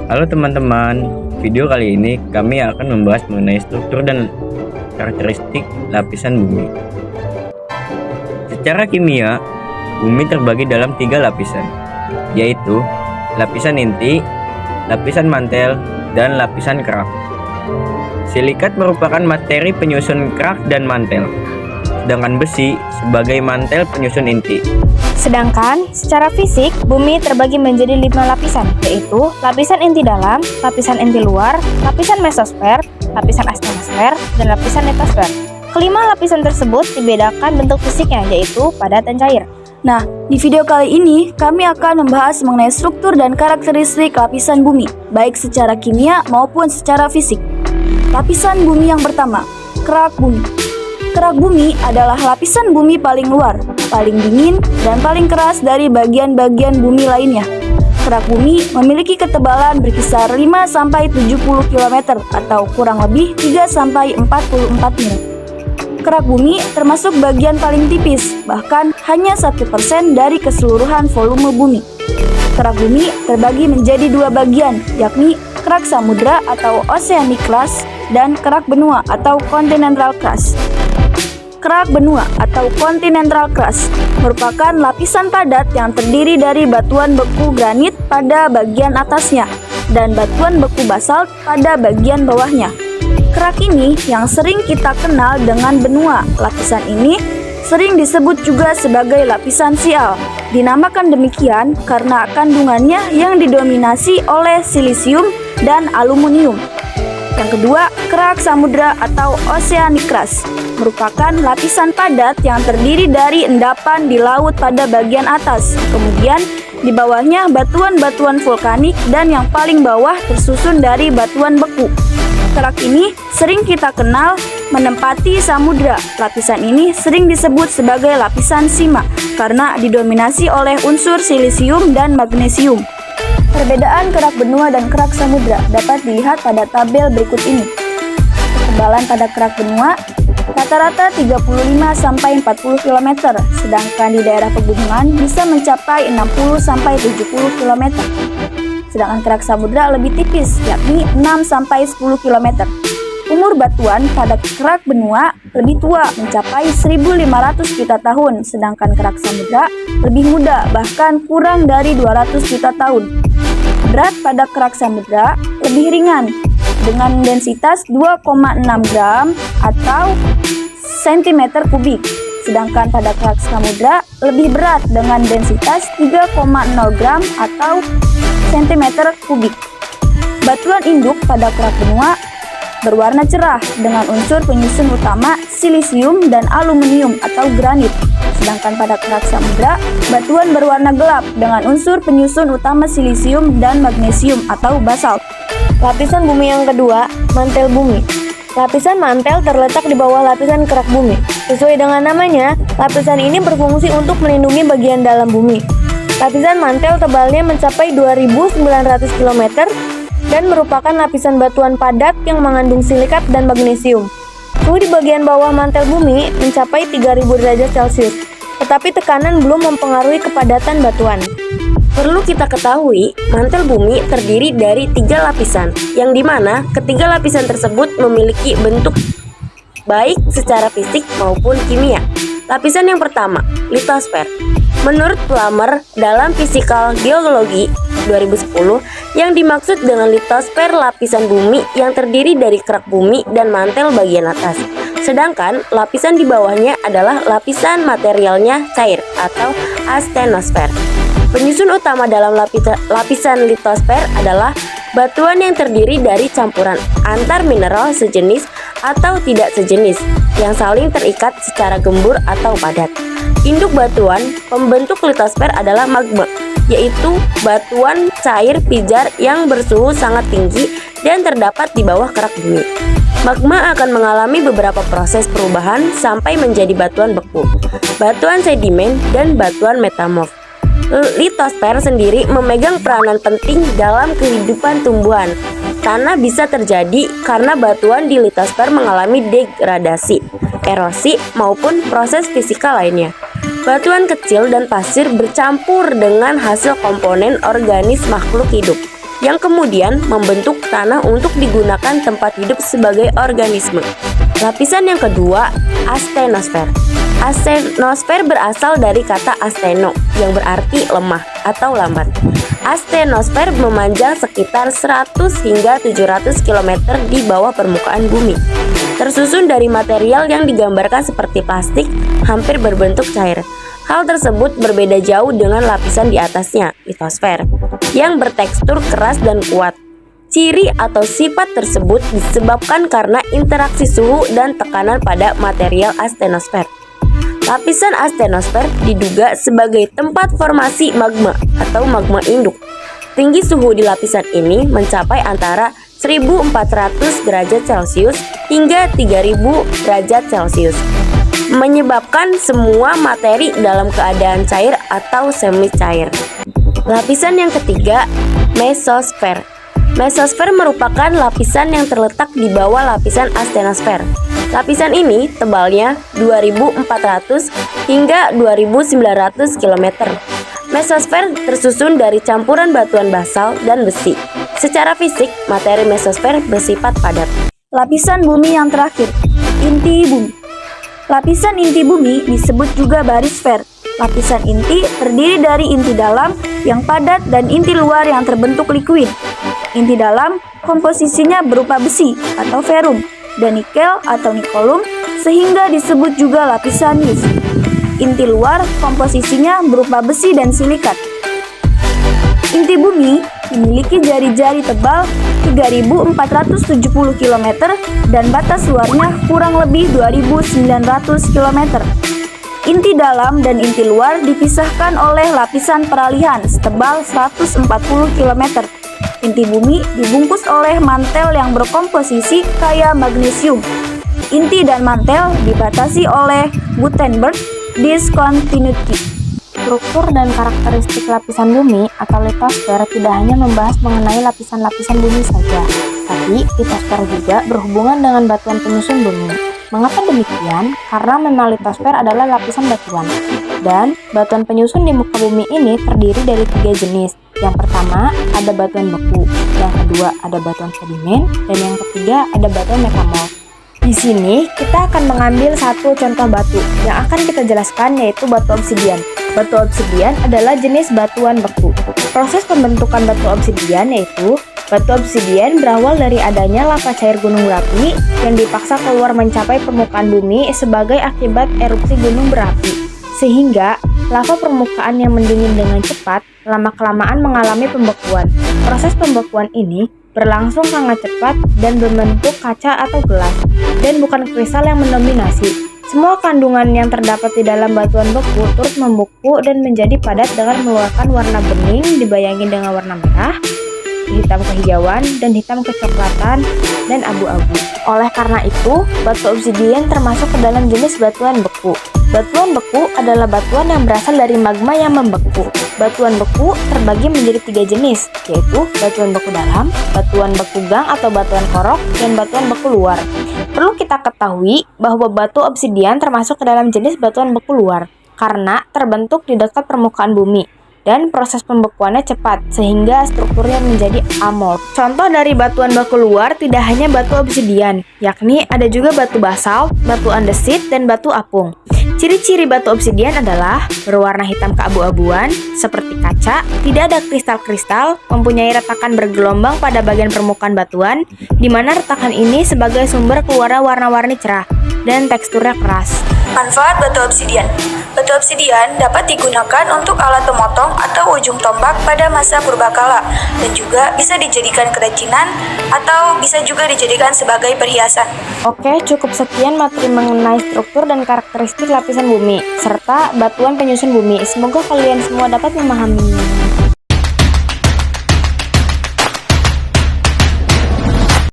Halo teman-teman, video kali ini kami akan membahas mengenai struktur dan karakteristik lapisan bumi. Secara kimia, bumi terbagi dalam 3 lapisan, yaitu lapisan inti, lapisan mantel, dan lapisan kerak. Silikat merupakan materi penyusun kerak dan mantel, sedangkan besi sebagai mantel penyusun inti. Sedangkan secara fisik, bumi terbagi menjadi 5 lapisan, yaitu lapisan inti dalam, lapisan inti luar, lapisan mesosfer, lapisan astenosfer, dan lapisan litosfer. Kelima lapisan tersebut dibedakan bentuk fisiknya, yaitu padat dan cair. Nah, di video kali ini kami akan membahas mengenai struktur dan karakteristik lapisan bumi, baik secara kimia maupun secara fisik. Lapisan bumi yang pertama, kerak bumi. Kerak bumi adalah lapisan bumi paling luar, paling dingin, dan paling keras dari bagian-bagian bumi lainnya. Kerak bumi memiliki ketebalan berkisar 5-70 km atau kurang lebih 3-44 mil. Kerak bumi termasuk bagian paling tipis, bahkan hanya 1% dari keseluruhan volume bumi. Kerak bumi terbagi menjadi 2 bagian, yakni kerak samudra atau oceanic crust dan kerak benua atau continental crust. Kerak benua atau continental crust merupakan lapisan padat yang terdiri dari batuan beku granit pada bagian atasnya dan batuan beku basalt pada bagian bawahnya. Kerak ini yang sering kita kenal dengan benua. Lapisan ini sering disebut juga sebagai lapisan sial. Dinamakan demikian karena kandungannya yang didominasi oleh silisium dan aluminium. Yang kedua, kerak samudra atau oceanic crust merupakan lapisan padat yang terdiri dari endapan di laut pada bagian atas. Kemudian di bawahnya batuan-batuan vulkanik dan yang paling bawah tersusun dari batuan beku. Kerak ini sering kita kenal menempati samudra. Lapisan ini sering disebut sebagai lapisan sima karena didominasi oleh unsur silisium dan magnesium. Perbedaan kerak benua dan kerak samudra dapat dilihat pada tabel berikut ini. Ketebalan pada kerak benua rata-rata 35-40 km, sedangkan di daerah pegunungan bisa mencapai 60-70 km. Sedangkan kerak samudra lebih tipis, yakni 6-10 km. Umur batuan pada kerak benua lebih tua, mencapai 1.500 juta tahun, sedangkan kerak samudra lebih muda, bahkan kurang dari 200 juta tahun. Berat pada kerak samudra lebih ringan, dengan densitas 2,6 gram atau cm kubik, sedangkan pada kerak samudra lebih berat dengan densitas 3,0 gram atau cm kubik. Batuan induk pada kerak benua berwarna cerah dengan unsur penyusun utama silisium dan aluminium atau granit, sedangkan pada kerak samudra batuan berwarna gelap dengan unsur penyusun utama silisium dan magnesium atau basalt. Lapisan bumi yang kedua, mantel bumi. Lapisan mantel terletak di bawah lapisan kerak bumi. Sesuai dengan namanya, lapisan ini berfungsi untuk melindungi bagian dalam bumi. Lapisan mantel tebalnya mencapai 2.900 km dan merupakan lapisan batuan padat yang mengandung silikat dan magnesium. Suhu di bagian bawah mantel bumi mencapai 3.000 derajat Celcius, tetapi tekanan belum mempengaruhi kepadatan batuan. Perlu kita ketahui, mantel bumi terdiri dari 3 lapisan, yang dimana ketiga lapisan tersebut memiliki bentuk baik secara fisik maupun kimia. Lapisan yang pertama, litosfer. Menurut Plummer dalam Physical Geology 2010, yang dimaksud dengan litosfer lapisan bumi yang terdiri dari kerak bumi dan mantel bagian atas. Sedangkan lapisan di bawahnya adalah lapisan materialnya cair atau astenosfer. Penyusun utama dalam lapisan litosfer adalah batuan yang terdiri dari campuran antar mineral sejenis atau tidak sejenis yang saling terikat secara gembur atau padat. Induk batuan pembentuk litosfer adalah magma, yaitu batuan cair pijar yang bersuhu sangat tinggi dan terdapat di bawah kerak bumi. Magma akan mengalami beberapa proses perubahan sampai menjadi batuan beku, batuan sedimen, dan batuan metamorf. Litosfer sendiri memegang peranan penting dalam kehidupan tumbuhan. Tanah bisa terjadi karena batuan di litosfer mengalami degradasi, erosi, maupun proses fisika lainnya. Batuan kecil dan pasir bercampur dengan hasil komponen organis makhluk hidup. yang kemudian membentuk tanah untuk digunakan tempat hidup sebagai organisme. Lapisan yang kedua, astenosfer. Astenosfer berasal dari kata asteno yang berarti lemah atau lambat. Astenosfer memanjang sekitar 100 hingga 700 km di bawah permukaan bumi. Tersusun dari material yang digambarkan seperti plastik hampir berbentuk cair. Hal tersebut berbeda jauh dengan lapisan di atasnya, litosfer, yang bertekstur keras dan kuat. Ciri atau sifat tersebut disebabkan karena interaksi suhu dan tekanan pada material astenosfer. Lapisan astenosfer diduga sebagai tempat formasi magma atau magma induk. Tinggi suhu di lapisan ini mencapai antara 1400 derajat Celcius hingga 3000 derajat Celcius, menyebabkan semua materi dalam keadaan cair atau semi cair. Lapisan yang ketiga, mesosfer. Mesosfer merupakan lapisan yang terletak di bawah lapisan astenosfer. Lapisan ini tebalnya 2400 hingga 2900 km. Mesosfer tersusun dari campuran batuan basal dan besi. Secara fisik, materi mesosfer bersifat padat. Lapisan bumi yang terakhir, inti bumi. Lapisan inti bumi disebut juga barisfer. Lapisan inti terdiri dari inti dalam yang padat dan inti luar yang terbentuk likuid. Inti dalam komposisinya berupa besi atau ferum dan nikel atau nikolum sehingga disebut juga lapisan yus. Inti luar komposisinya berupa besi dan silikat. Inti bumi memiliki jari-jari tebal 3.470 km dan batas luarnya kurang lebih 2.900 km. Inti dalam dan inti luar dipisahkan oleh lapisan peralihan setebal 140 km. Inti bumi dibungkus oleh mantel yang berkomposisi kaya magnesium. Inti dan mantel dibatasi oleh Gutenberg discontinuity. Struktur dan karakteristik lapisan bumi atau litosfer tidak hanya membahas mengenai lapisan-lapisan bumi saja, tapi litosfer juga berhubungan dengan batuan penyusun bumi. Mengapa demikian? Karena memang litosfer adalah lapisan batuan, dan batuan penyusun di muka bumi ini terdiri dari 3 jenis. Yang pertama ada batuan beku, yang kedua ada batuan sedimen, dan yang ketiga ada batuan metamorf. Di sini kita akan mengambil satu contoh batu yang akan kita jelaskan, yaitu batu obsidian. Batu obsidian adalah jenis batuan beku. Proses pembentukan batu obsidian yaitu batu obsidian berawal dari adanya lava cair gunung berapi yang dipaksa keluar mencapai permukaan bumi sebagai akibat erupsi gunung berapi. Sehingga lava permukaan yang mendingin dengan cepat lama-kelamaan mengalami pembekuan. Proses pembekuan ini berlangsung sangat cepat dan berbentuk kaca atau gelas, dan bukan kristal yang mendominasi. Semua kandungan yang terdapat di dalam batuan beku turut membeku dan menjadi padat dengan mengeluarkan warna bening dibayangi dengan warna merah, hitam kehijauan, dan hitam kecoklatan dan abu-abu. Oleh karena itu, batu obsidian termasuk ke dalam jenis batuan beku. Batuan beku adalah batuan yang berasal dari magma yang membeku. Batuan beku terbagi menjadi 3 jenis, yaitu batuan beku dalam, batuan beku gang atau batuan korok, dan batuan beku luar. Perlu kita ketahui bahwa batu obsidian termasuk ke dalam jenis batuan beku luar, karena terbentuk di dekat permukaan bumi, dan proses pembekuannya cepat, sehingga strukturnya menjadi amorf. Contoh dari batuan beku luar tidak hanya batu obsidian, yakni ada juga batu basalt, batu andesit, dan batu apung. Ciri-ciri batu obsidian adalah berwarna hitam keabu-abuan, seperti kaca, tidak ada kristal-kristal, mempunyai retakan bergelombang pada bagian permukaan batuan, di mana retakan ini sebagai sumber keluarnya warna-warni cerah, dan teksturnya keras. Manfaat batu obsidian. Batu obsidian dapat digunakan untuk alat pemotong atau ujung tombak pada masa purbakala, dan juga bisa dijadikan kerajinan atau bisa juga dijadikan sebagai perhiasan. Oke, cukup sekian materi mengenai struktur dan karakteristik lapisan bumi serta batuan penyusun bumi. Semoga kalian semua dapat memahaminya.